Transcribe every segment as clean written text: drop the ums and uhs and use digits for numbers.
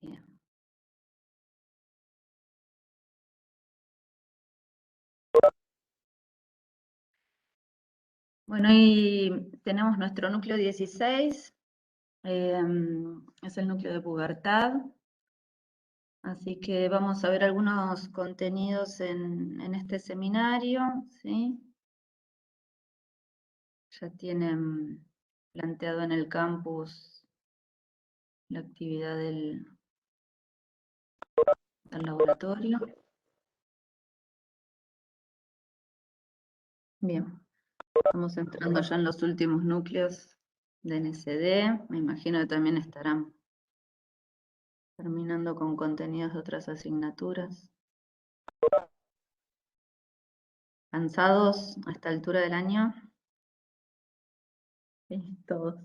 Bien. Bueno, y tenemos nuestro núcleo 16, es el núcleo de pubertad, así que vamos a ver algunos contenidos en este seminario, ¿sí? Ya tienen planteado en el campus la actividad del laboratorio. Bien, estamos entrando ya en los últimos núcleos de NCD, me imagino que también estarán terminando con contenidos de otras asignaturas. ¿Cansados a esta altura del año? Sí, todos.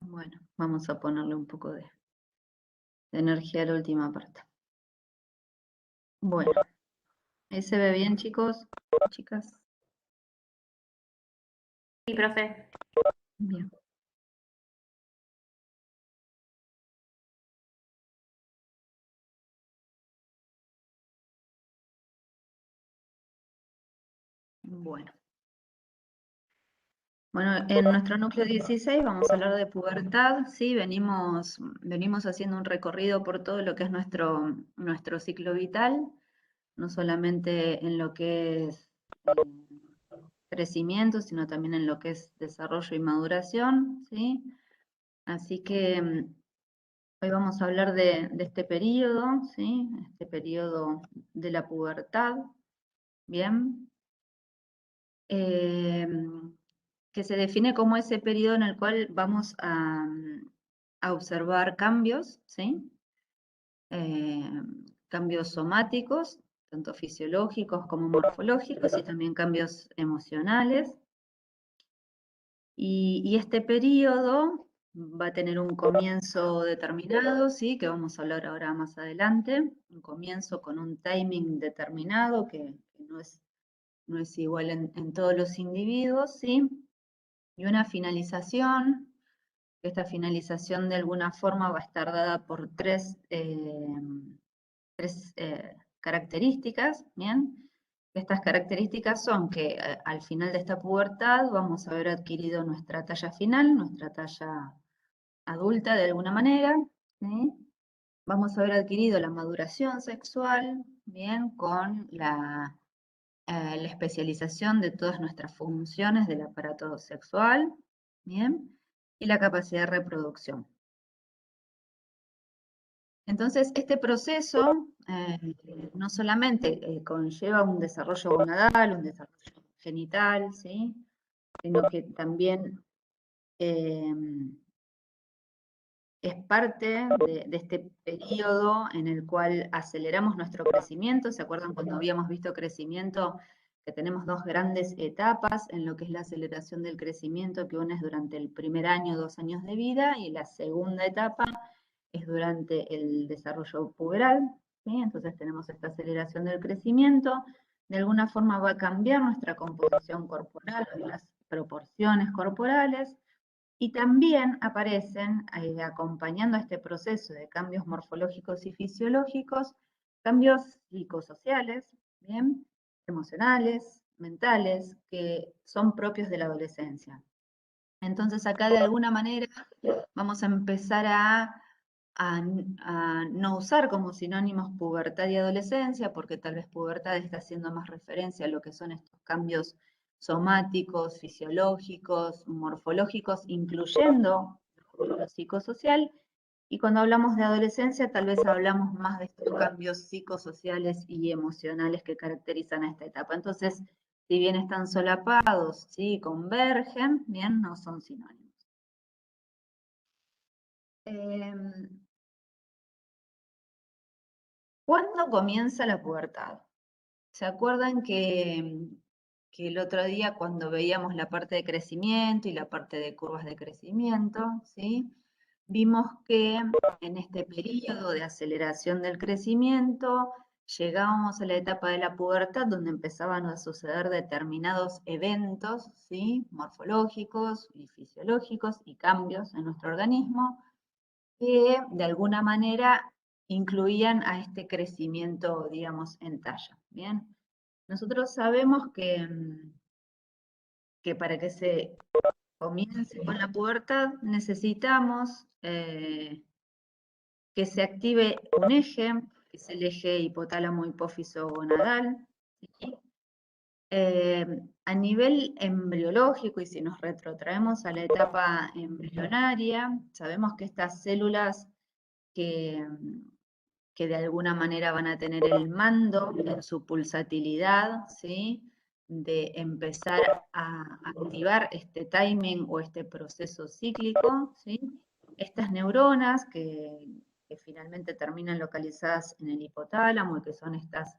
Bueno, vamos a ponerle un poco de energía a la última parte. Bueno, ¿ahí se ve bien, chicos? Chicas. Sí, profe. Bien. Bueno. Bueno, en nuestro núcleo 16 vamos a hablar de pubertad, ¿sí? Venimos haciendo un recorrido por todo lo que es nuestro ciclo vital, no solamente en lo que es crecimiento, sino también en lo que es desarrollo y maduración, ¿sí? Así que hoy vamos a hablar de este periodo, ¿sí? Este periodo de la pubertad, ¿bien? Que se define como ese periodo en el cual vamos a observar cambios, ¿sí? Cambios somáticos, tanto fisiológicos como morfológicos, y también cambios emocionales. Y este periodo va a tener un comienzo determinado, ¿sí? Que vamos a hablar ahora más adelante, un comienzo con un timing determinado que no es igual en todos los individuos, ¿sí? Y una finalización, que esta finalización de alguna forma va a estar dada por tres características, ¿bien? Estas características son que al final de esta pubertad vamos a haber adquirido nuestra talla final, nuestra talla adulta de alguna manera, ¿sí? Vamos a haber adquirido la maduración sexual, ¿bien? Con la especialización de todas nuestras funciones del aparato sexual, ¿bien? Y la capacidad de reproducción. Entonces, este proceso no solamente conlleva un desarrollo gonadal, un desarrollo genital, ¿sí? Sino que también es parte de este periodo en el cual aceleramos nuestro crecimiento. ¿Se acuerdan cuando habíamos visto crecimiento? Que tenemos dos grandes etapas en lo que es la aceleración del crecimiento, que una es durante el primer año, 2 años de vida, y la segunda etapa es durante el desarrollo puberal, ¿sí? Entonces tenemos esta aceleración del crecimiento, de alguna forma va a cambiar nuestra composición corporal, las proporciones corporales, y también aparecen, acompañando a este proceso de cambios morfológicos y fisiológicos, cambios psicosociales, ¿bien? Emocionales, mentales, que son propios de la adolescencia. Entonces acá de alguna manera vamos a empezar a no usar como sinónimos pubertad y adolescencia, porque tal vez pubertad está haciendo más referencia a lo que son estos cambios somáticos, fisiológicos, morfológicos, incluyendo lo psicosocial, y cuando hablamos de adolescencia tal vez hablamos más de estos cambios psicosociales y emocionales que caracterizan a esta etapa. Entonces, si bien están solapados, ¿sí? Convergen, bien, no son sinónimos. ¿Cuándo comienza la pubertad? ¿Se acuerdan que el otro día cuando veíamos la parte de crecimiento y la parte de curvas de crecimiento, ¿sí? Vimos que en este periodo de aceleración del crecimiento llegábamos a la etapa de la pubertad donde empezaban a suceder determinados eventos, ¿sí? Morfológicos y fisiológicos y cambios en nuestro organismo. que de alguna manera incluían a este crecimiento, digamos, en talla. Bien, nosotros sabemos que para que se comience con la pubertad necesitamos que se active un eje, que es el eje hipotálamo hipófiso gonadal, ¿sí? A nivel embriológico, y si nos retrotraemos a la etapa embrionaria, sabemos que estas células que, que de alguna manera van a tener el mando en su pulsatilidad, ¿sí? De empezar a activar este timing o este proceso cíclico, ¿sí? Estas neuronas que finalmente terminan localizadas en el hipotálamo y que son estas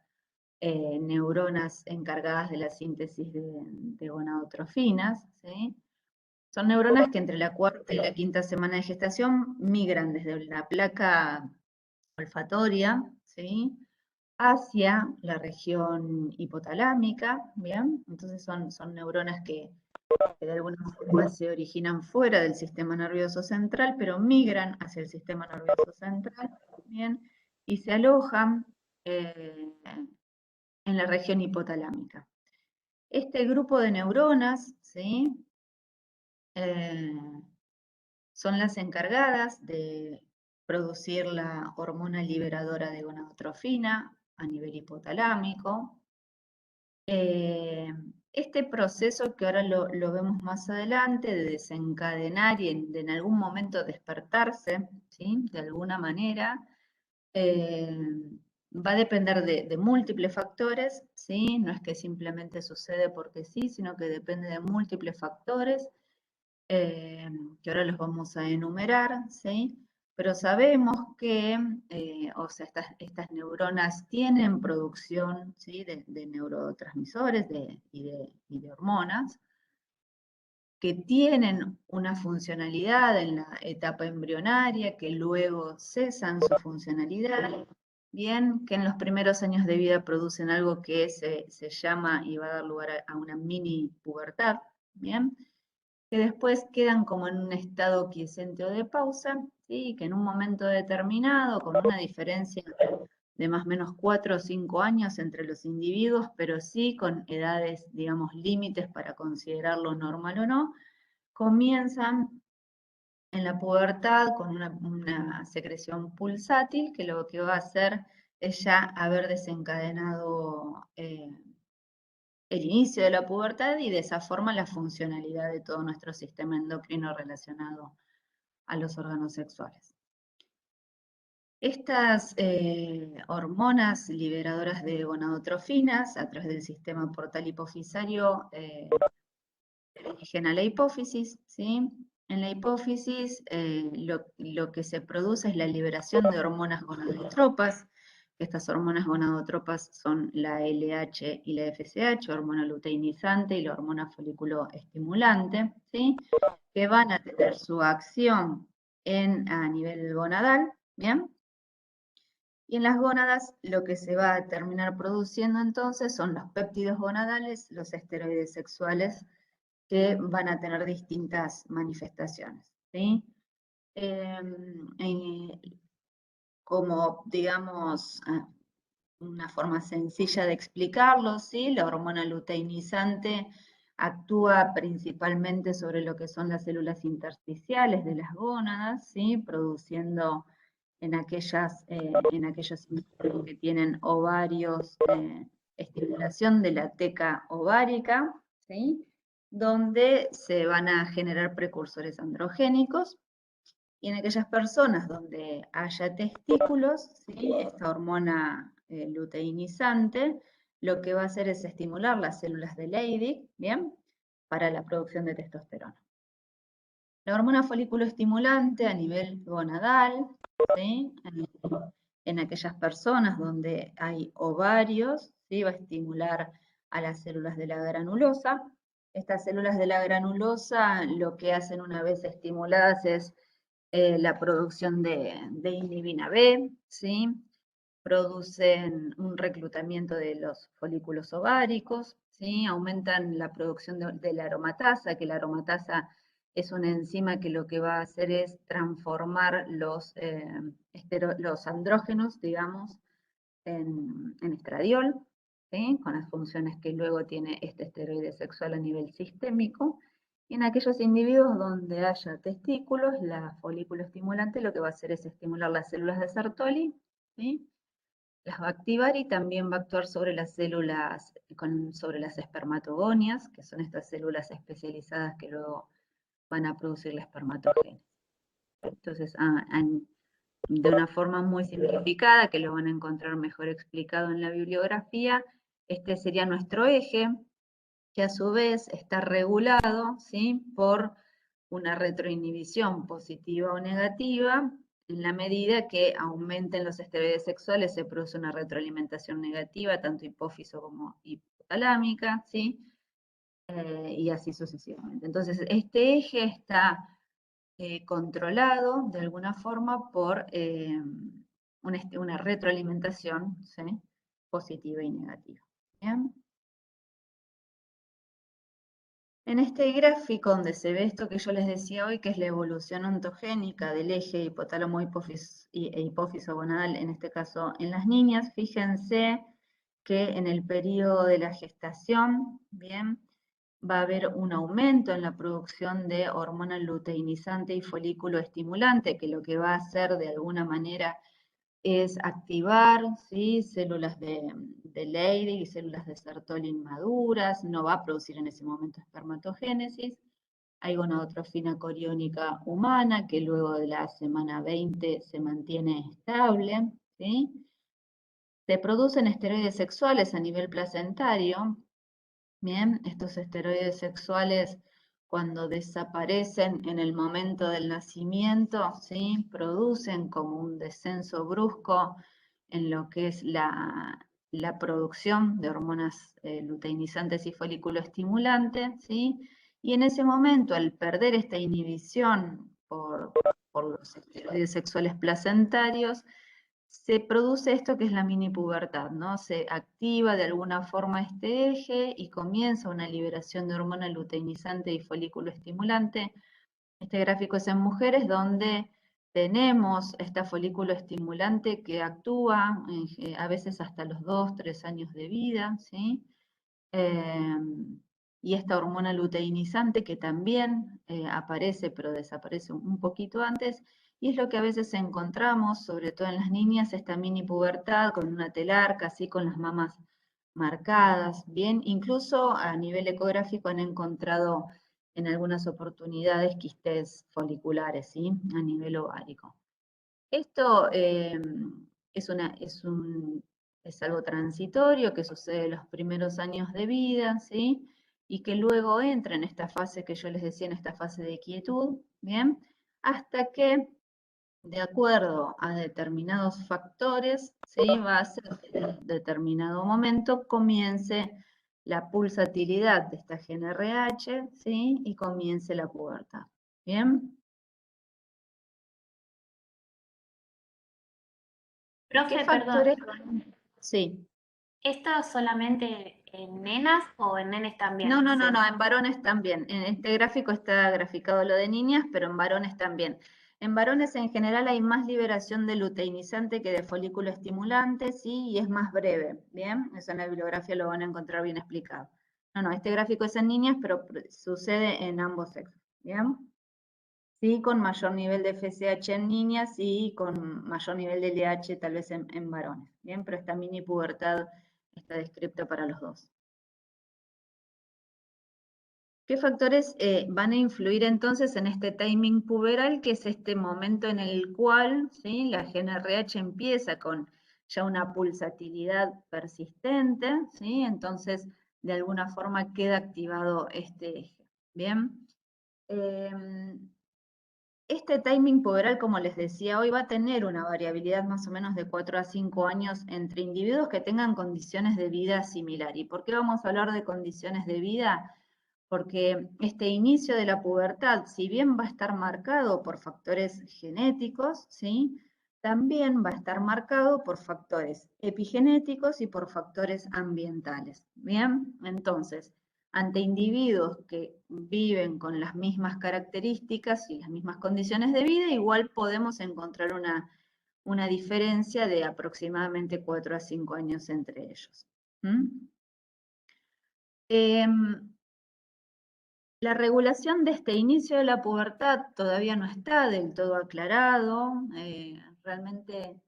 neuronas encargadas de la síntesis de gonadotrofinas, ¿sí? Son neuronas que entre la cuarta y la quinta semana de gestación migran desde la placa olfatoria, ¿sí? Hacia la región hipotalámica, ¿bien? Entonces son neuronas que de alguna forma se originan fuera del sistema nervioso central, pero migran hacia el sistema nervioso central, ¿bien? Y se alojan en la región hipotalámica. Este grupo de neuronas, ¿sí? Son las encargadas de producir la hormona liberadora de gonadotrofina a nivel hipotalámico. Este proceso que ahora lo vemos más adelante de desencadenar y de en algún momento despertarse, ¿sí? De alguna manera, va a depender de múltiples factores, ¿sí? No es que simplemente sucede porque sí, sino que depende de múltiples factores que ahora los vamos a enumerar, ¿sí? Pero sabemos que, o sea, estas neuronas tienen producción, ¿sí? de neurotransmisores y de hormonas, que tienen una funcionalidad en la etapa embrionaria, que luego cesan su funcionalidad, bien, que en los primeros años de vida producen algo que se llama y va a dar lugar a una mini pubertad, bien, que después quedan como en un estado quiescente o de pausa, ¿sí? Que en un momento determinado, con una diferencia de más o menos 4 o 5 años entre los individuos, pero sí con edades, digamos, límites para considerarlo normal o no, comienzan en la pubertad con una secreción pulsátil que lo que va a hacer es ya haber desencadenado el inicio de la pubertad y de esa forma la funcionalidad de todo nuestro sistema endocrino relacionado a los órganos sexuales. Estas hormonas liberadoras de gonadotrofinas a través del sistema portal hipofisario dirigen a la hipófisis, ¿sí? En la hipófisis lo que se produce es la liberación de hormonas gonadotropas. Estas hormonas gonadotropas son la LH y la FSH, hormona luteinizante y la hormona folículo estimulante, ¿sí? Que van a tener su acción a nivel gonadal, ¿bien? Y en las gónadas lo que se va a terminar produciendo entonces son los péptidos gonadales, los esteroides sexuales, que van a tener distintas manifestaciones, ¿sí? Como, digamos, una forma sencilla de explicarlo, ¿sí? La hormona luteinizante actúa principalmente sobre lo que son las células intersticiales de las gónadas, ¿sí? Produciendo en aquellos individuos que tienen ovarios, estimulación de la teca ovárica, ¿sí? Donde se van a generar precursores androgénicos, y en aquellas personas donde haya testículos, ¿sí? Esta hormona luteinizante lo que va a hacer es estimular las células de Leydig, ¿bien? Para la producción de testosterona. La hormona folículo estimulante a nivel gonadal, ¿sí? En aquellas personas donde hay ovarios, ¿sí? Va a estimular a las células de la granulosa. Estas células de la granulosa lo que hacen una vez estimuladas es la producción de inhibina B, ¿sí? Producen un reclutamiento de los folículos ováricos, ¿sí? Aumentan la producción de la aromatasa, que la aromatasa es una enzima que lo que va a hacer es transformar los andrógenos, digamos, en estradiol, ¿sí? Con las funciones que luego tiene este esteroide sexual a nivel sistémico. Y en aquellos individuos donde haya testículos, la folículo estimulante lo que va a hacer es estimular las células de Sertoli, ¿sí? Las va a activar y también va a actuar sobre las células, sobre las espermatogonias, que son estas células especializadas que luego van a producir la espermatogénesis. Entonces, de una forma muy simplificada, que lo van a encontrar mejor explicado en la bibliografía, este sería nuestro eje, que a su vez está regulado, ¿sí?, por una retroinhibición positiva o negativa. En la medida que aumenten los esteroides sexuales, se produce una retroalimentación negativa, tanto hipófiso como hipotalámica, ¿sí? Y así sucesivamente. Entonces, este eje está controlado de alguna forma por una retroalimentación, ¿sí?, positiva y negativa. ¿Bien? En este gráfico donde se ve esto que yo les decía hoy, que es la evolución ontogénica del eje hipotálamo e hipófiso gonadal, en este caso en las niñas, fíjense que en el periodo de la gestación, bien, va a haber un aumento en la producción de hormona luteinizante y folículo estimulante, que lo que va a hacer de alguna manera es activar, ¿sí?, células de Leydig y células de Sertoli inmaduras, no va a producir en ese momento espermatogénesis. Hay gonadotrofina coriónica humana, que luego de la semana 20 se mantiene estable, ¿sí? Se producen esteroides sexuales a nivel placentario. Bien, estos esteroides sexuales, cuando desaparecen en el momento del nacimiento, ¿sí?, producen como un descenso brusco en lo que es la producción de hormonas luteinizantes y folículo estimulante, ¿sí? Y en ese momento, al perder esta inhibición por los esteroides sexuales placentarios, se produce esto que es la mini pubertad, ¿no? Se activa de alguna forma este eje y comienza una liberación de hormona luteinizante y folículo estimulante. Este gráfico es en mujeres donde tenemos esta folículo estimulante que actúa a veces hasta los 2, 3 años de vida, ¿sí? Y esta hormona luteinizante que también aparece, pero desaparece un poquito antes, y es lo que a veces encontramos, sobre todo en las niñas, esta mini pubertad con una telarca, así con las mamas marcadas, bien, incluso a nivel ecográfico han encontrado en algunas oportunidades quistes foliculares, ¿sí?, a nivel ovárico. Esto es algo transitorio que sucede en los primeros años de vida, ¿sí?, y que luego entra en esta fase que yo les decía, en esta fase de quietud, ¿bien?, hasta que, de acuerdo a determinados factores, ¿sí?, va a ser que en determinado momento comience la pulsatilidad de esta GnRH, ¿sí?, y comience la pubertad, ¿bien? ¿Qué Profe, perdón, factores? Sí. ¿esto solamente en nenas o en nenes No, también? no, no, no, en varones también. En este gráfico está graficado lo de niñas, pero en varones también. En varones en general hay más liberación de luteinizante que de folículo estimulante, sí, y es más breve, ¿bien? Eso en la bibliografía lo van a encontrar bien explicado. No, no, este gráfico es en niñas, pero sucede en ambos sexos, ¿bien? Sí, con mayor nivel de FSH en niñas y con mayor nivel de LH tal vez en varones, ¿bien? Pero esta mini pubertad está descripta para los dos. ¿Qué factores van a influir entonces en este timing puberal, que es este momento en el cual, ¿sí?, la GnRH empieza con ya una pulsatilidad persistente, ¿sí? Entonces, de alguna forma queda activado este eje. Bien. Este timing puberal, como les decía hoy, va a tener una variabilidad más o menos de 4 a 5 años entre individuos que tengan condiciones de vida similar. ¿Y por qué vamos a hablar de condiciones de vida? Porque este inicio de la pubertad, si bien va a estar marcado por factores genéticos, ¿sí?, también va a estar marcado por factores epigenéticos y por factores ambientales. Bien, entonces, ante individuos que viven con las mismas características y las mismas condiciones de vida, igual podemos encontrar una diferencia de aproximadamente 4 a 5 años entre ellos. La regulación de este inicio de la pubertad todavía no está del todo aclarado, realmente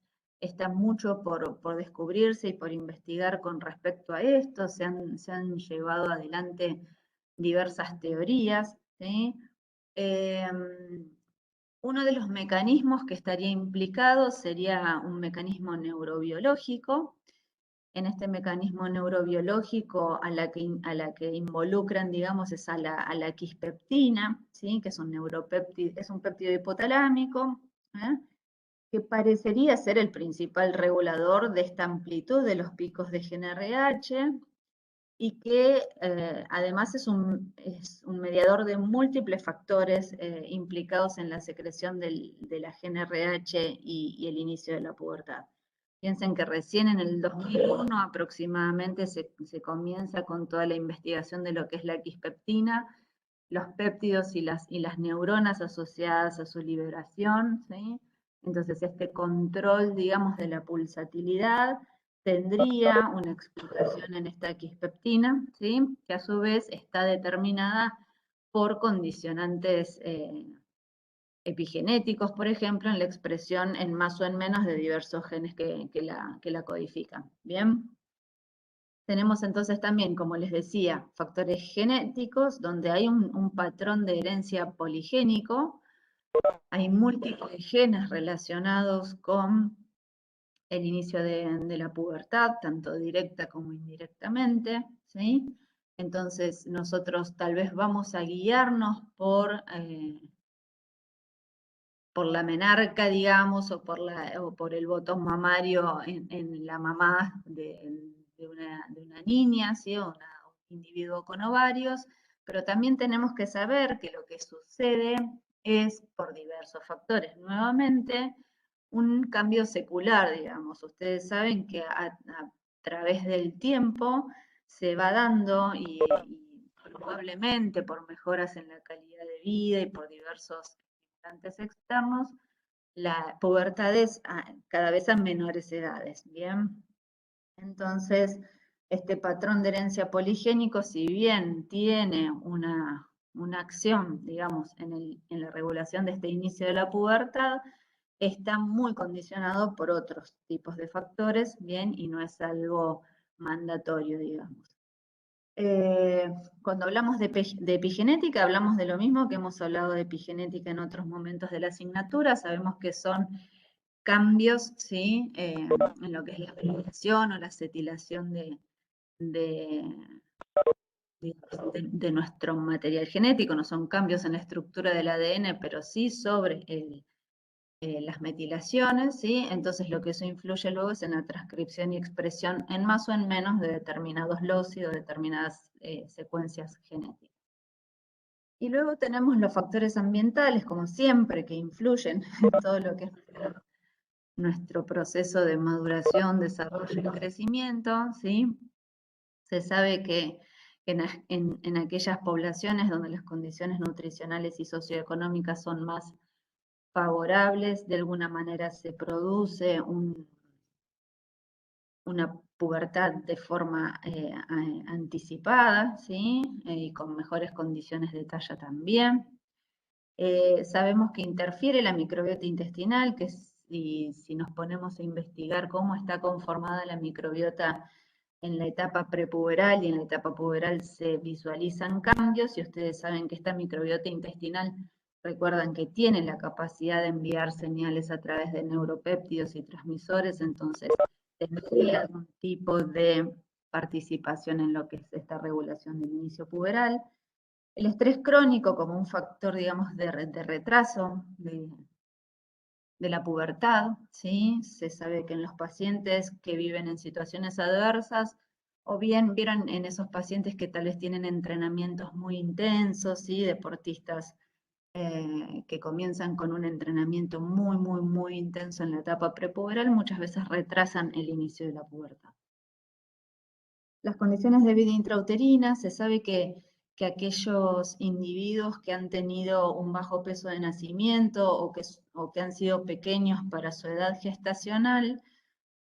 está mucho por descubrirse y por investigar con respecto a esto, se han llevado adelante diversas teorías, ¿sí? Uno de los mecanismos que estaría implicado sería un mecanismo neurobiológico. En este mecanismo neurobiológico a la que involucran, digamos, es a la quispeptina, ¿sí? Que es un péptido hipotalámico, que parecería ser el principal regulador de esta amplitud de los picos de GnRH, y que además es un mediador de múltiples factores implicados en la secreción de la GnRH y el inicio de la pubertad. Piensen que recién en el 2001 aproximadamente se comienza con toda la investigación de lo que es la quispeptina, los péptidos y las neuronas asociadas a su liberación, ¿sí? Entonces este control, digamos, de la pulsatilidad tendría una explicación en esta quispeptina, ¿sí? Que a su vez está determinada por condicionantes epigenéticos, por ejemplo, en la expresión en más o en menos de diversos genes que la codifican. ¿Bien? Tenemos entonces también, como les decía, factores genéticos, donde hay un patrón de herencia poligénico, hay múltiples genes relacionados con el inicio de la pubertad, tanto directa como indirectamente, ¿sí? Entonces nosotros tal vez vamos a guiarnos por la menarca, digamos, o por el botón mamario en la mamá de una niña, ¿sí? O un individuo con ovarios, pero también tenemos que saber que lo que sucede es por diversos factores. Nuevamente, un cambio secular, digamos. Ustedes saben que a través del tiempo se va dando y probablemente por mejoras en la calidad de vida y por diversos externos, la pubertad es cada vez a menores edades, ¿bien? Entonces, este patrón de herencia poligénico, si bien tiene una acción, digamos, en la regulación de este inicio de la pubertad, está muy condicionado por otros tipos de factores, ¿bien? Y no es algo mandatorio, digamos. Cuando hablamos de epigenética, hablamos de lo mismo que hemos hablado de epigenética en otros momentos de la asignatura. Sabemos que son cambios, ¿sí? En lo que es la regulación o la acetilación de nuestro material genético. No son cambios en la estructura del ADN, pero sí sobre las metilaciones, ¿sí? Entonces lo que eso influye luego es en la transcripción y expresión en más o en menos de determinados loci o determinadas secuencias genéticas. Y luego tenemos los factores ambientales, como siempre, que influyen en todo lo que es nuestro proceso de maduración, desarrollo y crecimiento, ¿sí? Se sabe que en aquellas poblaciones donde las condiciones nutricionales y socioeconómicas son más favorables, de alguna manera se produce una pubertad de forma anticipada, ¿sí? Y con mejores condiciones de talla también. Sabemos que interfiere la microbiota intestinal, que si nos ponemos a investigar cómo está conformada la microbiota en la etapa prepuberal y en la etapa puberal se visualizan cambios, y ustedes saben que esta microbiota intestinal, recuerdan que tiene la capacidad de enviar señales a través de neuropéptidos y transmisores, entonces tendría algún tipo de participación en lo que es esta regulación del inicio puberal. El estrés crónico como un factor, digamos, de retraso de la pubertad, ¿sí? Se sabe que en los pacientes que viven en situaciones adversas, o bien vieron en esos pacientes que tal vez tienen entrenamientos muy intensos, ¿sí? Deportistas que comienzan con un entrenamiento muy intenso en la etapa prepuberal, muchas veces retrasan el inicio de la pubertad. Las condiciones de vida intrauterina, se sabe que que aquellos individuos que han tenido un bajo peso de nacimiento o que han sido pequeños para su edad gestacional,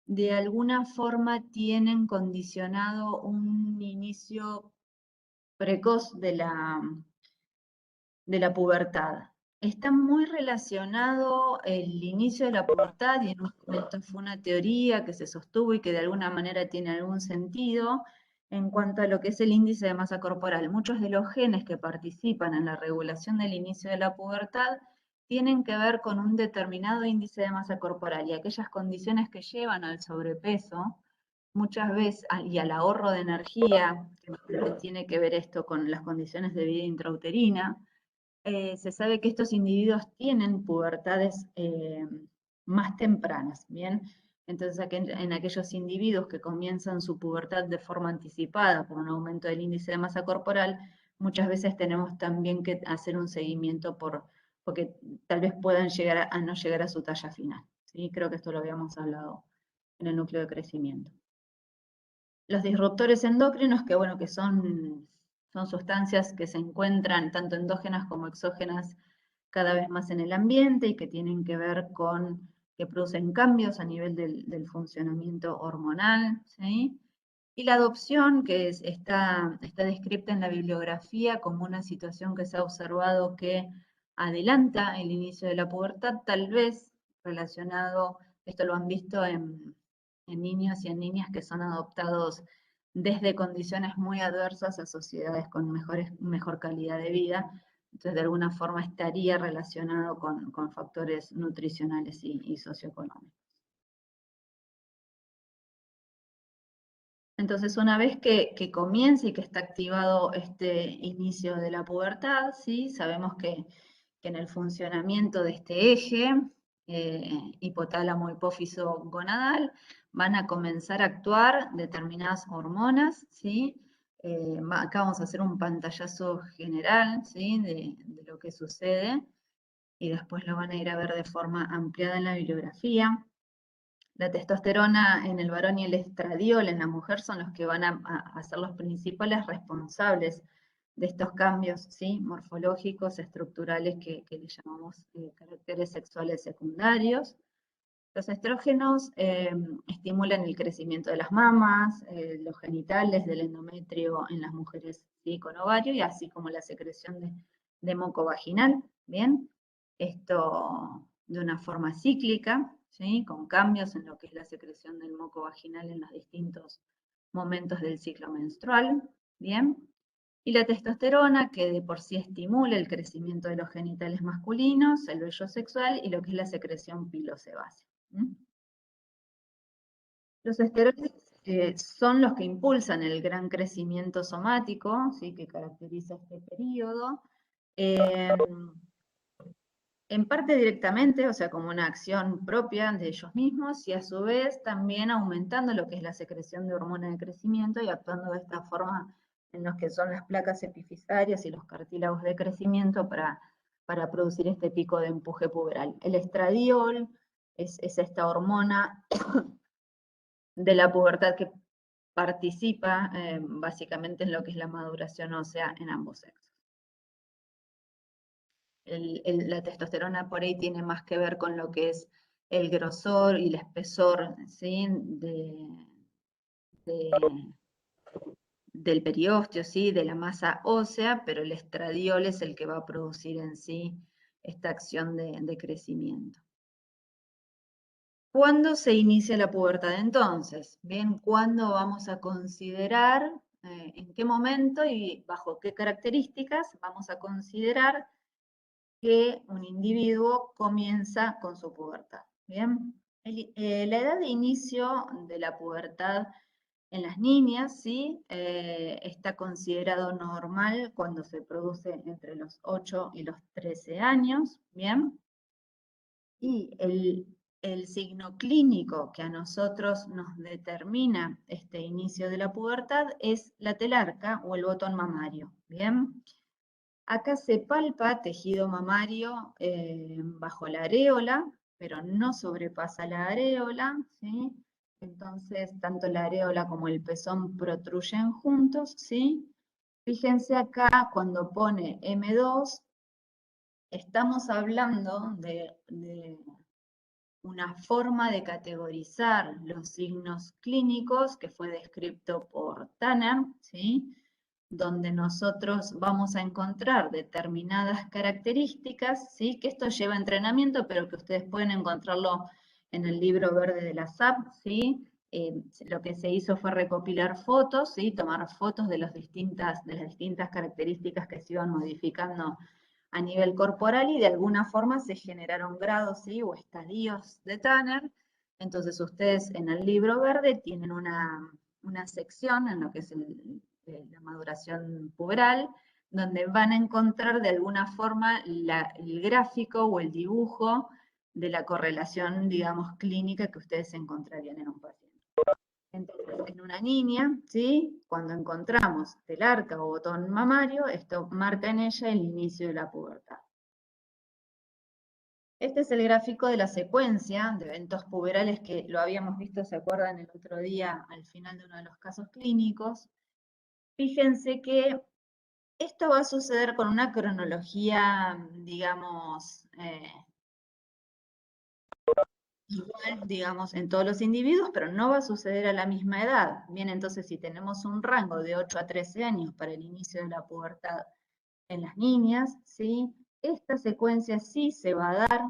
de alguna forma tienen condicionado un inicio precoz de la pubertad. Está muy relacionado el inicio de la pubertad, y en un momento fue una teoría que se sostuvo y que de alguna manera tiene algún sentido en cuanto a lo que es el índice de masa corporal. Muchos de los genes que participan en la regulación del inicio de la pubertad tienen que ver con un determinado índice de masa corporal, y aquellas condiciones que llevan al sobrepeso muchas veces, y al ahorro de energía, que tiene que ver esto con las condiciones de vida intrauterina. Se sabe que estos individuos tienen pubertades más tempranas, ¿bien? Entonces, en aquellos individuos que comienzan su pubertad de forma anticipada por un aumento del índice de masa corporal, muchas veces tenemos también que hacer un seguimiento porque tal vez puedan llegar a no llegar a su talla final, ¿sí? Creo que esto lo habíamos hablado en el núcleo de crecimiento. Los disruptores endocrinos, que bueno, que son sustancias que se encuentran tanto endógenas como exógenas cada vez más en el ambiente y que tienen que ver con que producen cambios a nivel del funcionamiento hormonal, ¿sí? Y la adopción, que está descrita en la bibliografía como una situación que se ha observado que adelanta el inicio de la pubertad, tal vez relacionado, esto lo han visto en niños y en niñas que son adoptados desde condiciones muy adversas a sociedades con mejor calidad de vida. Entonces, de alguna forma estaría relacionado con factores nutricionales y socioeconómicos. Entonces, una vez que comienza y que está activado este inicio de la pubertad, ¿sí? Sabemos que en el funcionamiento de este eje, hipotálamo, hipófiso, gonadal, van a comenzar a actuar determinadas hormonas, ¿sí? Acá vamos a hacer un pantallazo general, ¿sí? de lo que sucede, y después lo van a ir a ver de forma ampliada en la bibliografía. La testosterona en el varón y el estradiol en la mujer son los que van a ser los principales responsables de estos cambios, ¿sí? Morfológicos, estructurales, que le llamamos caracteres sexuales secundarios. Los estrógenos estimulan el crecimiento de las mamas, los genitales, del endometrio en las mujeres, ¿sí? Con ovario, y así como la secreción de moco vaginal, ¿bien? Esto de una forma cíclica, ¿sí? Con cambios en lo que es la secreción del moco vaginal en los distintos momentos del ciclo menstrual, ¿bien? Y la testosterona, que de por sí estimula el crecimiento de los genitales masculinos, el vello sexual y lo que es la secreción pilosebácea. Los esteroides son los que impulsan el gran crecimiento somático, ¿sí? Que caracteriza este periodo. En parte directamente, o sea, como una acción propia de ellos mismos, y a su vez también aumentando lo que es la secreción de hormona de crecimiento y actuando de esta forma en los que son las placas epifisarias y los cartílagos de crecimiento para producir este pico de empuje puberal. El estradiol es esta hormona de la pubertad que participa básicamente en lo que es la maduración ósea en ambos sexos. La testosterona por ahí tiene más que ver con lo que es el grosor y el espesor, ¿sí? Del periósteo, ¿sí? De la masa ósea, pero el estradiol es el que va a producir en sí esta acción de crecimiento. ¿Cuándo se inicia la pubertad entonces? Bien, ¿cuándo vamos a considerar, en qué momento y bajo qué características vamos a considerar que un individuo comienza con su pubertad? Bien, la edad de inicio de la pubertad en las niñas, ¿sí? Está considerado normal cuando se produce entre los 8 y los 13 años, ¿bien? Y el signo clínico que a nosotros nos determina este inicio de la pubertad es la telarca o el botón mamario, ¿bien? Acá se palpa tejido mamario bajo la areola, pero no sobrepasa la areola, ¿sí? Entonces, tanto la areola como el pezón protruyen juntos, ¿sí? Fíjense acá, cuando pone M2, estamos hablando de una forma de categorizar los signos clínicos que fue descrito por Tanner, ¿sí? Donde nosotros vamos a encontrar determinadas características, ¿sí? Que esto lleva entrenamiento, pero que ustedes pueden encontrarlo en el libro verde de la SAP, ¿sí? Lo que se hizo fue recopilar fotos, ¿sí? Tomar fotos de las distintas características que se iban modificando a nivel corporal y de alguna forma se generaron grados, ¿sí? O estadios de Tanner. Entonces ustedes en el libro verde tienen una sección en lo que es la maduración puberal, donde van a encontrar de alguna forma el gráfico o el dibujo de la correlación, digamos, clínica que ustedes encontrarían en un paciente. Entonces, en una niña, ¿sí? Cuando encontramos telarca o botón mamario, esto marca en ella el inicio de la pubertad. Este es el gráfico de la secuencia de eventos puberales que lo habíamos visto, ¿se acuerdan? El otro día al final de uno de los casos clínicos. Fíjense que esto va a suceder con una cronología, digamos, igual, digamos, en todos los individuos, pero no va a suceder a la misma edad. Bien, entonces si tenemos un rango de 8 a 13 años para el inicio de la pubertad en las niñas, ¿sí? Esta secuencia sí se va a dar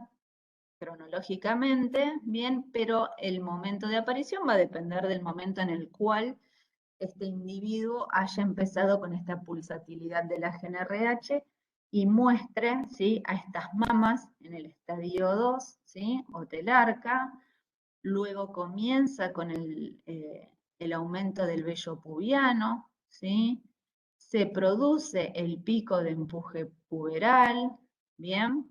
cronológicamente, bien, pero el momento de aparición va a depender del momento en el cual este individuo haya empezado con esta pulsatilidad de la GNRH y muestre, ¿sí? A estas mamas en el estadio 2, ¿sí? O telarca, luego comienza con el aumento del vello pubiano, ¿sí? Se produce el pico de empuje puberal, ¿bien?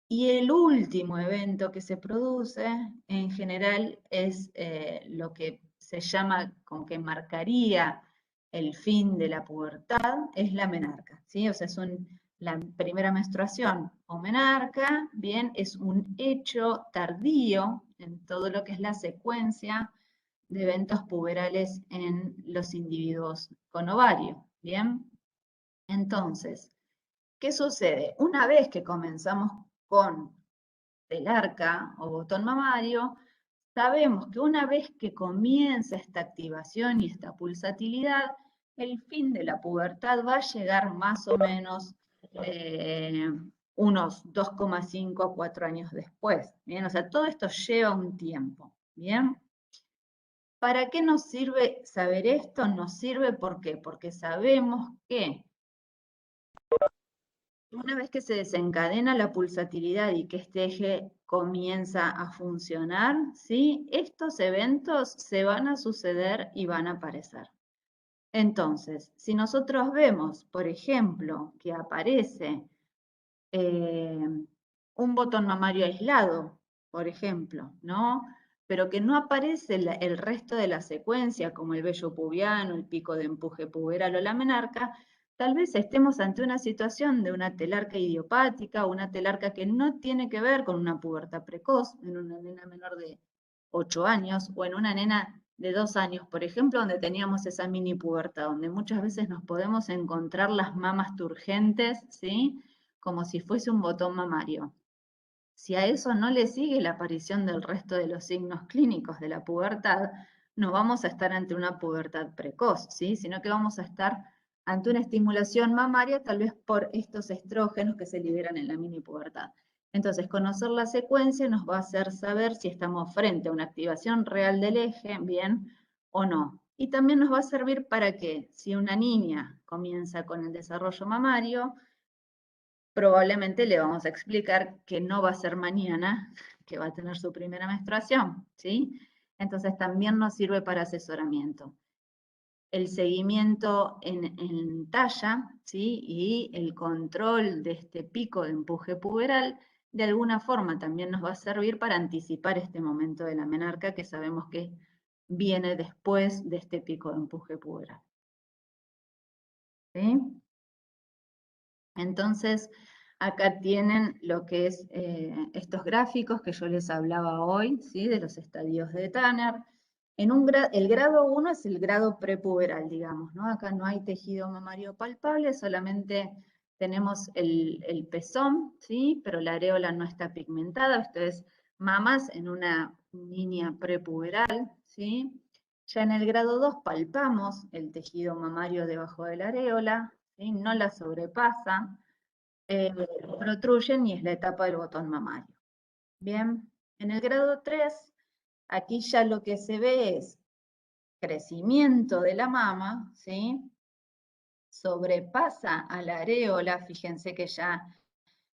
Y el último evento que se produce, en general, es lo que se llama, como que marcaría el fin de la pubertad, es la menarca, ¿sí? O sea, la primera menstruación o menarca, bien, es un hecho tardío en todo lo que es la secuencia de eventos puberales en los individuos con ovario, ¿bien? Entonces, ¿qué sucede? Una vez que comenzamos con telarca o botón mamario, sabemos que una vez que comienza esta activación y esta pulsatilidad, el fin de la pubertad va a llegar más o menos unos 2,5 a 4 años después. Bien, o sea, todo esto lleva un tiempo. Bien. ¿Para qué nos sirve saber esto? Nos sirve ¿por qué? Porque sabemos que una vez que se desencadena la pulsatilidad y que este eje comienza a funcionar, ¿sí? Estos eventos se van a suceder y van a aparecer. Entonces, si nosotros vemos, por ejemplo, que aparece un botón mamario aislado, por ejemplo, ¿no? Pero que no aparece el resto de la secuencia, como el vello pubiano, el pico de empuje puberal o la menarca, tal vez estemos ante una situación de una telarca idiopática o una telarca que no tiene que ver con una pubertad precoz en una nena menor de 8 años o en una nena de 2 años, por ejemplo, donde teníamos esa mini pubertad, donde muchas veces nos podemos encontrar las mamas turgentes, ¿sí? Como si fuese un botón mamario. Si a eso no le sigue la aparición del resto de los signos clínicos de la pubertad, no vamos a estar ante una pubertad precoz, ¿sí? Sino que vamos a estar ante una estimulación mamaria, tal vez por estos estrógenos que se liberan en la mini pubertad. Entonces, conocer la secuencia nos va a hacer saber si estamos frente a una activación real del eje, bien, o no. Y también nos va a servir para que, si una niña comienza con el desarrollo mamario, probablemente le vamos a explicar que no va a ser mañana que va a tener su primera menstruación, ¿sí? Entonces también nos sirve para asesoramiento. El seguimiento en talla, ¿sí? Y el control de este pico de empuje puberal, de alguna forma también nos va a servir para anticipar este momento de la menarca que sabemos que viene después de este pico de empuje puberal. ¿Sí? Entonces, acá tienen lo que es estos gráficos que yo les hablaba hoy, ¿sí? De los estadios de Tanner. El grado 1 es el grado prepuberal, digamos, ¿no? Acá no hay tejido mamario palpable, solamente tenemos el pezón, ¿sí? Pero la areola no está pigmentada, esto es mamas en una niña prepuberal, ¿sí? Ya en el grado 2 palpamos el tejido mamario debajo de la areola, ¿sí? No la sobrepasa, protruyen y es la etapa del botón mamario. Bien, en el grado 3, aquí ya lo que se ve es crecimiento de la mama, ¿sí? Sobrepasa a la areola, fíjense que ya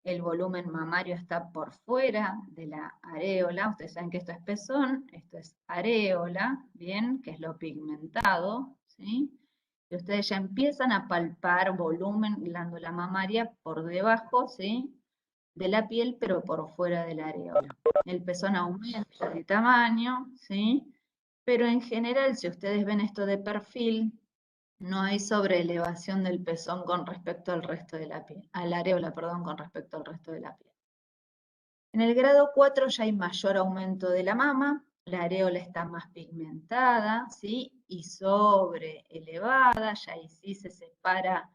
el volumen mamario está por fuera de la areola, ustedes saben que esto es pezón, esto es areola, ¿bien? Que es lo pigmentado, ¿sí? Y ustedes ya empiezan a palpar volumen, glándula mamaria por debajo, ¿sí? De la piel, pero por fuera de la areola. El pezón aumenta de tamaño, ¿sí? Pero en general, si ustedes ven esto de perfil, no hay sobreelevación del pezón con respecto al resto de la piel, a la areola, perdón, con respecto al resto de la piel. En el grado 4 ya hay mayor aumento de la mama, la areola está más pigmentada, ¿sí? Y sobreelevada, ya ahí sí se separa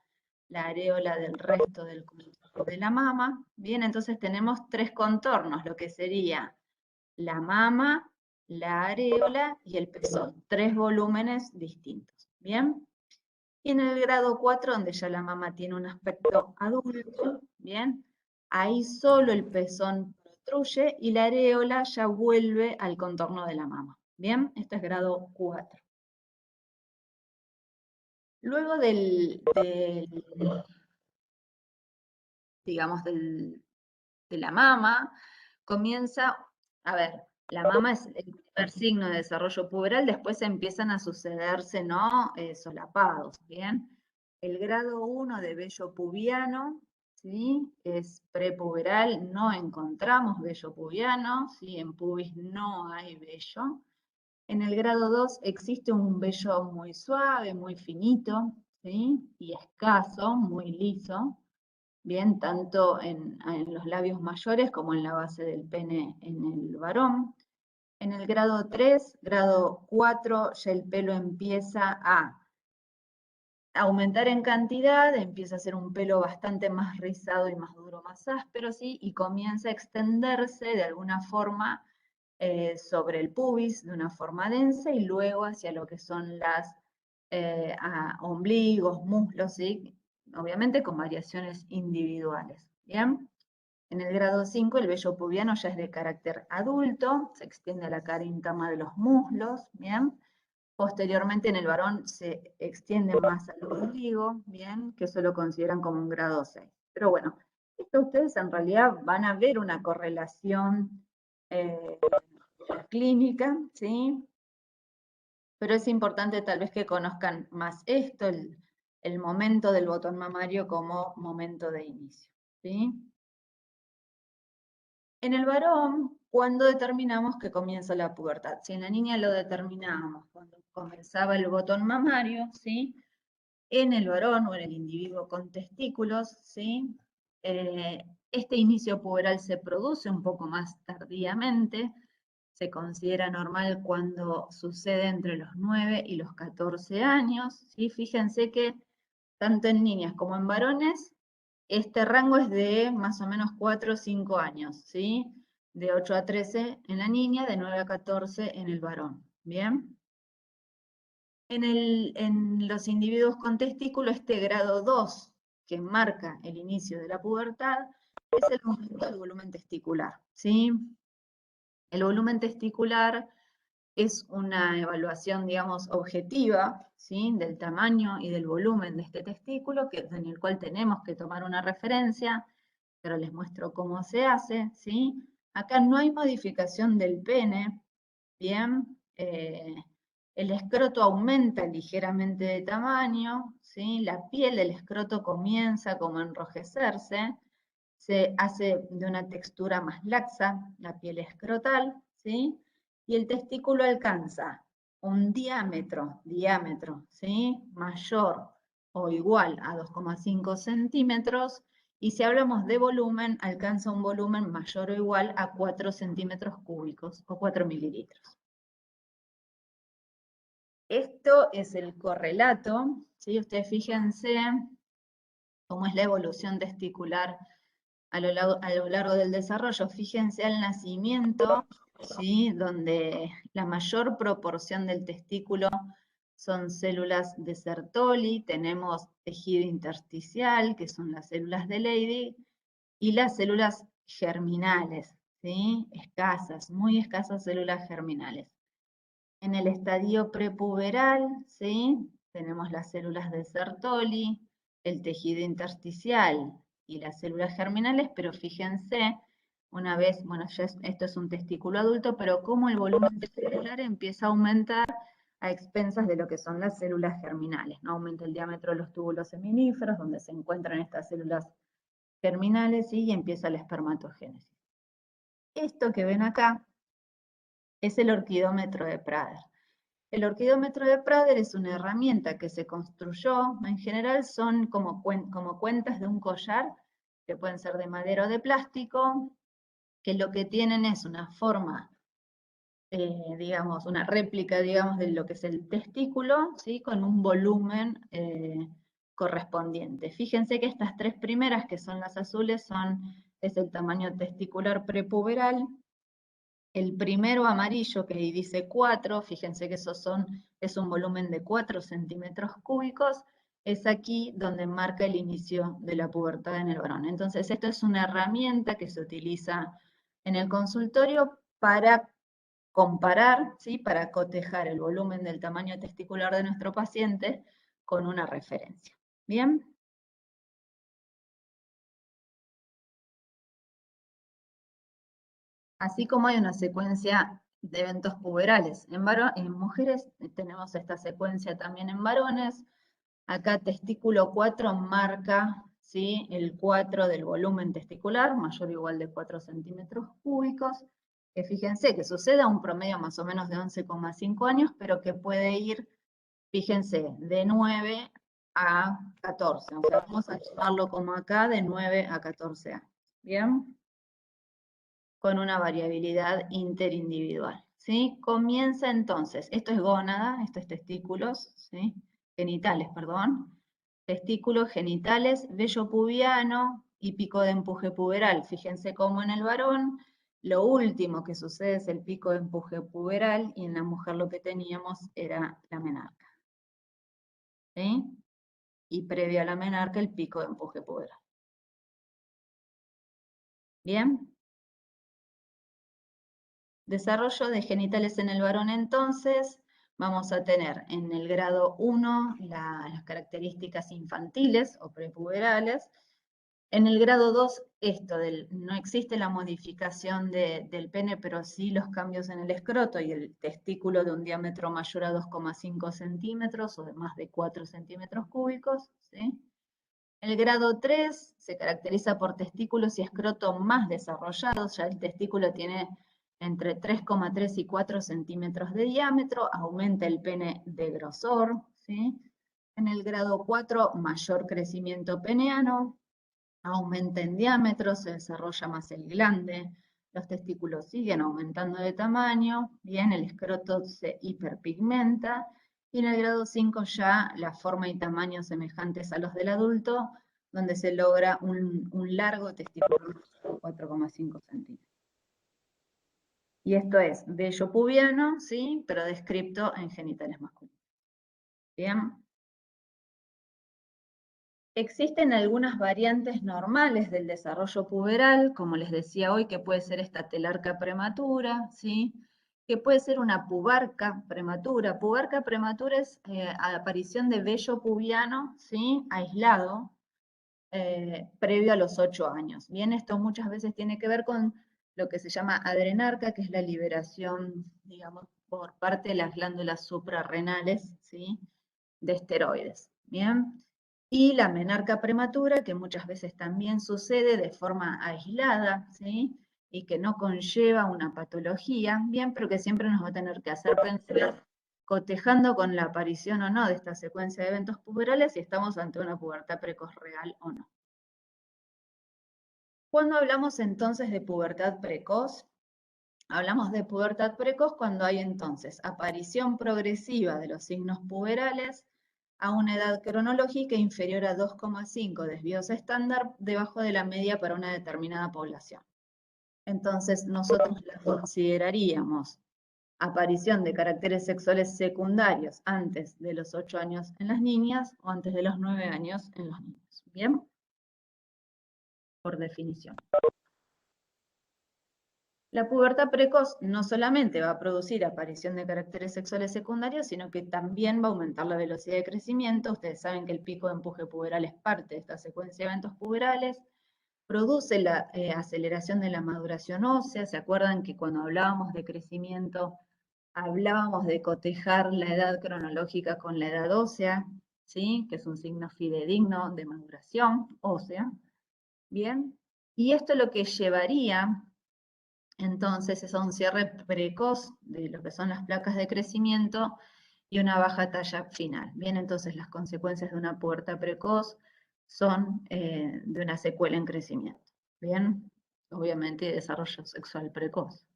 la areola del resto del contorno de la mama. Bien, entonces tenemos tres contornos, lo que sería la mama, la areola y el pezón, tres volúmenes distintos. Bien. Y en el grado 4, donde ya la mama tiene un aspecto adulto, bien, ahí solo el pezón protruye y la areola ya vuelve al contorno de la mama. Bien, esto es grado 4. Luego digamos, de la mama, comienza, a ver, la mama es el primer signo de desarrollo puberal, después empiezan a sucederse, ¿no? Solapados, ¿bien? El grado 1 de vello pubiano, ¿sí? Es prepuberal, no encontramos vello pubiano, ¿sí? En pubis no hay vello. En el grado 2 existe un vello muy suave, muy finito, ¿sí? Y escaso, muy liso, bien, tanto en los labios mayores como en la base del pene en el varón. En el grado 3, grado 4, ya el pelo empieza a aumentar en cantidad, empieza a ser un pelo bastante más rizado y más duro, más áspero, ¿sí? Y comienza a extenderse de alguna forma sobre el pubis de una forma densa y luego hacia lo que son las ombligos, muslos, ¿sí? Obviamente con variaciones individuales, ¿bien? En el grado 5 el vello pubiano ya es de carácter adulto, se extiende a la carintama de los muslos, ¿bien? Posteriormente en el varón se extiende más al ombligo, ¿bien? Que eso lo consideran como un grado 6. Pero bueno, esto ustedes en realidad van a ver una correlación eh, clínica, ¿sí? Pero es importante tal vez que conozcan más esto, el momento del botón mamario como momento de inicio, ¿sí? En el varón, cuando determinamos que comienza la pubertad, si en la niña lo determinábamos cuando comenzaba el botón mamario, ¿sí? En el varón o en el individuo con testículos, ¿sí? Este inicio puberal se produce un poco más tardíamente, se considera normal cuando sucede entre los 9 y los 14 años, ¿sí? Fíjense que tanto en niñas como en varones, este rango es de más o menos 4 o 5 años, ¿sí? De 8 a 13 en la niña, de 9 a 14 en el varón, ¿bien? En los individuos con testículo, este grado 2, que marca el inicio de la pubertad, es el aumento del volumen testicular, ¿sí? El volumen testicular es una evaluación, digamos, objetiva, ¿sí? Del tamaño y del volumen de este testículo, en el cual tenemos que tomar una referencia, pero les muestro cómo se hace, ¿sí? Acá no hay modificación del pene, ¿bien? El escroto aumenta ligeramente de tamaño, ¿sí? La piel del escroto comienza como a enrojecerse, se hace de una textura más laxa, la piel escrotal, ¿sí? Y el testículo alcanza un diámetro, ¿sí? Mayor o igual a 2,5 centímetros, y si hablamos de volumen, alcanza un volumen mayor o igual a 4 centímetros cúbicos o 4 mililitros. Esto es el correlato, ¿sí? Ustedes fíjense cómo es la evolución testicular a lo largo del desarrollo. Fíjense al nacimiento, ¿sí? Donde la mayor proporción del testículo son células de Sertoli, tenemos tejido intersticial, que son las células de Leydig, y las células germinales, ¿sí? Escasas, muy escasas células germinales. En el estadio prepuberal, ¿sí? Tenemos las células de Sertoli, el tejido intersticial y las células germinales, pero fíjense, una vez, bueno, ya esto es un testículo adulto, pero cómo el volumen testicular empieza a aumentar a expensas de lo que son las células germinales, ¿no? Aumenta el diámetro de los túbulos seminíferos, donde se encuentran estas células germinales, ¿sí? Y empieza la espermatogénesis. Esto que ven acá es el orquidómetro de Prader. El orquidómetro de Prader es una herramienta que se construyó, en general son como cuentas de un collar, que pueden ser de madera o de plástico, que lo que tienen es una forma, digamos, una réplica, digamos, de lo que es el testículo, ¿sí? Con un volumen correspondiente. Fíjense que estas tres primeras, que son las azules, es el tamaño testicular prepuberal. El primero amarillo, que ahí dice 4, fíjense que es un volumen de 4 centímetros cúbicos, es aquí donde marca el inicio de la pubertad en el varón. Entonces, esto es una herramienta que se utiliza en el consultorio para comparar, ¿sí? Para cotejar el volumen del tamaño testicular de nuestro paciente con una referencia. ¿Bien? Así como hay una secuencia de eventos puberales en mujeres, tenemos esta secuencia también en varones. Acá testículo 4 marca, ¿sí? El 4 del volumen testicular, mayor o igual de 4 centímetros cúbicos, que fíjense que sucede a un promedio más o menos de 11,5 años, pero que puede ir, fíjense, de 9 a 14. O sea, vamos a llamarlo como acá, de 9 a 14 años. ¿Bien? Con una variabilidad interindividual, ¿sí? Comienza entonces, esto es gónada, esto es testículos, ¿sí? Genitales, perdón. Testículos, genitales, vello pubiano y pico de empuje puberal. Fíjense cómo en el varón lo último que sucede es el pico de empuje puberal y en la mujer lo que teníamos era la menarca, ¿sí? Y previo a la menarca el pico de empuje puberal. ¿Bien? Desarrollo de genitales en el varón entonces, vamos a tener en el grado 1 las características infantiles o prepuberales. En el grado 2, no existe la modificación del pene, pero sí los cambios en el escroto y el testículo de un diámetro mayor a 2,5 centímetros o de más de 4 centímetros cúbicos, ¿sí? El grado 3 se caracteriza por testículos y escroto más desarrollados, ya el testículo tiene entre 3,3 y 4 centímetros de diámetro, aumenta el pene de grosor, ¿sí? En el grado 4, mayor crecimiento peneano, aumenta en diámetro, se desarrolla más el glande, los testículos siguen aumentando de tamaño, bien, el escroto se hiperpigmenta, y en el grado 5 ya la forma y tamaño semejantes a los del adulto, donde se logra un largo testículo de 4,5 centímetros. Y esto es vello pubiano, ¿sí? Pero descripto en genitales masculinos. Bien. Existen algunas variantes normales del desarrollo puberal, como les decía hoy, que puede ser esta telarca prematura, ¿sí? Que puede ser una pubarca prematura. Pubarca prematura es aparición de vello pubiano, ¿sí? Aislado, previo a los 8 años. Bien, esto muchas veces tiene que ver con lo que se llama adrenarca, que es la liberación, digamos, por parte de las glándulas suprarrenales, ¿sí? De esteroides. Bien. Y la menarca prematura, que muchas veces también sucede de forma aislada, ¿sí? Y que no conlleva una patología, bien, pero que siempre nos va a tener que hacer pensar, cotejando con la aparición o no de esta secuencia de eventos puberales, si estamos ante una pubertad precoz real o no. Cuando hablamos entonces de pubertad precoz, Hablamos de pubertad precoz cuando hay entonces aparición progresiva de los signos puberales a una edad cronológica inferior a 2,5 desvíos estándar debajo de la media para una determinada población. Entonces nosotros la consideraríamos aparición de caracteres sexuales secundarios antes de los 8 años en las niñas o antes de los 9 años en los niños. ¿Bien? Por definición. La pubertad precoz no solamente va a producir aparición de caracteres sexuales secundarios, sino que también va a aumentar la velocidad de crecimiento. Ustedes saben que el pico de empuje puberal es parte de esta secuencia de eventos puberales. Produce la aceleración de la maduración ósea. ¿Se acuerdan que cuando hablábamos de crecimiento hablábamos de cotejar la edad cronológica con la edad ósea? ¿Sí? Que es un signo fidedigno de maduración ósea. Bien. Y esto lo que llevaría entonces es a un cierre precoz de lo que son las placas de crecimiento y una baja talla final. Bien, entonces las consecuencias de una pubertad precoz son de una secuela en crecimiento. Bien, obviamente desarrollo sexual precoz,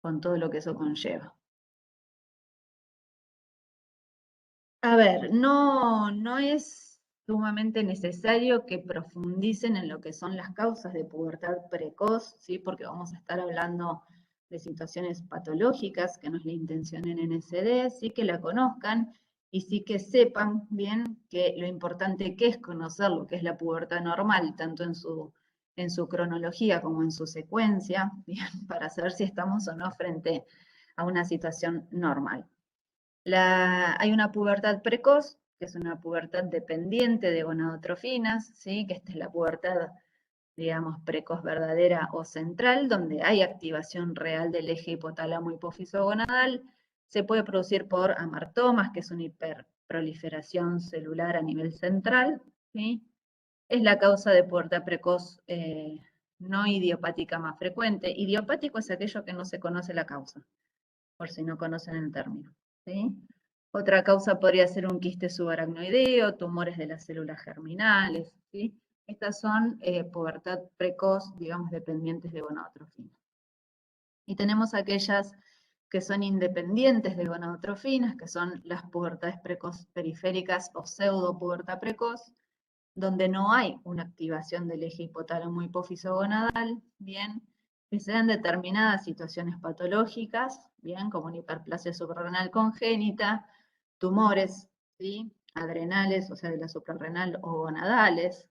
con todo lo que eso conlleva. A ver, no es sumamente necesario que profundicen en lo que son las causas de pubertad precoz, ¿sí? Porque vamos a estar hablando de situaciones patológicas, que no es la intención en NSD, sí que la conozcan y sí que sepan bien que lo importante que es conocer lo que es la pubertad normal, tanto en su cronología como en su secuencia, bien, para saber si estamos o no frente a una situación normal. Hay una pubertad precoz, que es una pubertad dependiente de gonadotrofinas, ¿sí? Que esta es la pubertad, digamos, precoz verdadera o central, donde hay activación real del eje hipotálamo hipófiso gonadal. Se puede producir por amartomas, que es una hiperproliferación celular a nivel central, ¿sí? Es la causa de pubertad precoz no idiopática más frecuente. Idiopático es aquello que no se conoce la causa, por si no conocen el término, ¿sí? Otra causa podría ser un quiste subaracnoideo, tumores de las células germinales, ¿sí? Estas son pubertad precoz, digamos, dependientes de gonadotrofinas. Y tenemos aquellas que son independientes de gonadotrofinas, que son las pubertades precoz periféricas o pseudo pubertad precoz, donde no hay una activación del eje hipotálamo hipófiso gonadal, bien, que se dan determinadas situaciones patológicas, bien, como una hiperplasia suprarrenal congénita, tumores, ¿sí? Adrenales, o sea, de la suprarrenal o gonadales.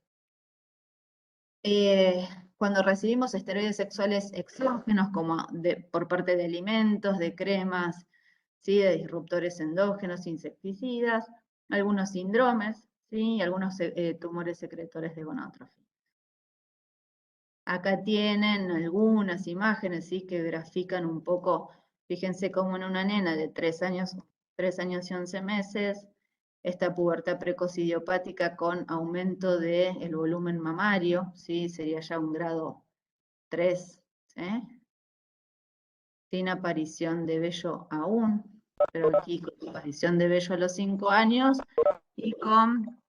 Cuando recibimos esteroides sexuales exógenos, como por parte de alimentos, de cremas, ¿sí? De disruptores endógenos, insecticidas, algunos síndromes, ¿sí? Y algunos tumores secretores de gonadotrofina. Acá tienen algunas imágenes, ¿sí? Que grafican un poco, fíjense cómo en una nena de 3 años y 11 meses, esta pubertad precoz idiopática con aumento del volumen mamario, ¿sí? Sería ya un grado 3, ¿sí? Sin aparición de vello aún, pero aquí con aparición de vello a los 5 años y con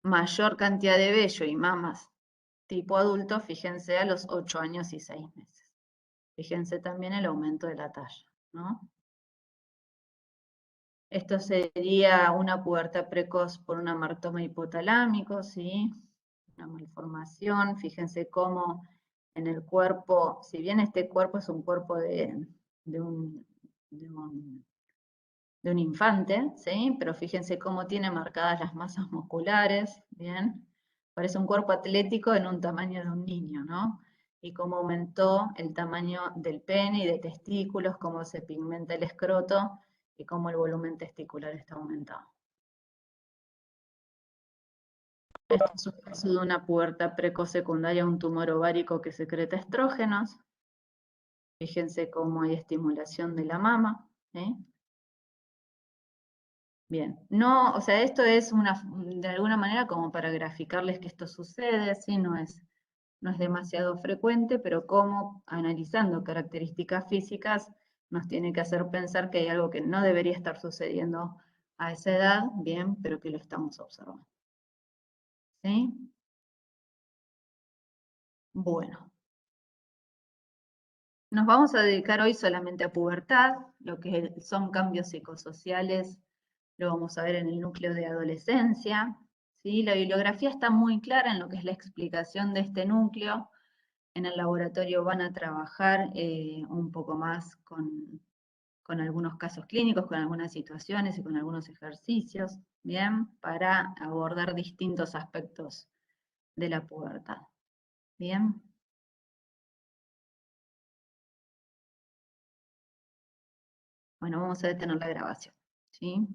mayor cantidad de vello y mamas tipo adulto, fíjense a los 8 años y 6 meses. Fíjense también el aumento de la talla, ¿no? Esto sería una pubertad precoz por un amartoma hipotalámico, ¿sí? Una malformación. Fíjense cómo en el cuerpo, si bien este cuerpo es un cuerpo de un infante, ¿sí? Pero fíjense cómo tiene marcadas las masas musculares, ¿bien? Parece un cuerpo atlético en un tamaño de un niño, ¿no? Y cómo aumentó el tamaño del pene y de testículos, cómo se pigmenta el escroto y cómo el volumen testicular está aumentado. Este es un caso de una pubertad precoz secundaria a un tumor ovárico que secreta estrógenos. Fíjense cómo hay estimulación de la mama, ¿sí? Bien, no, o sea, esto es de alguna manera como para graficarles que esto sucede, ¿sí? No es demasiado frecuente, pero como analizando características físicas nos tiene que hacer pensar que hay algo que no debería estar sucediendo a esa edad, bien, pero que lo estamos observando. ¿Sí? Bueno. Nos vamos a dedicar hoy solamente a pubertad, lo que son cambios psicosociales, lo vamos a ver en el núcleo de adolescencia. ¿Sí? La bibliografía está muy clara en lo que es la explicación de este núcleo. En el laboratorio van a trabajar un poco más con algunos casos clínicos, con algunas situaciones y con algunos ejercicios, ¿bien? Para abordar distintos aspectos de la pubertad, ¿bien? Bueno, vamos a detener la grabación, ¿sí?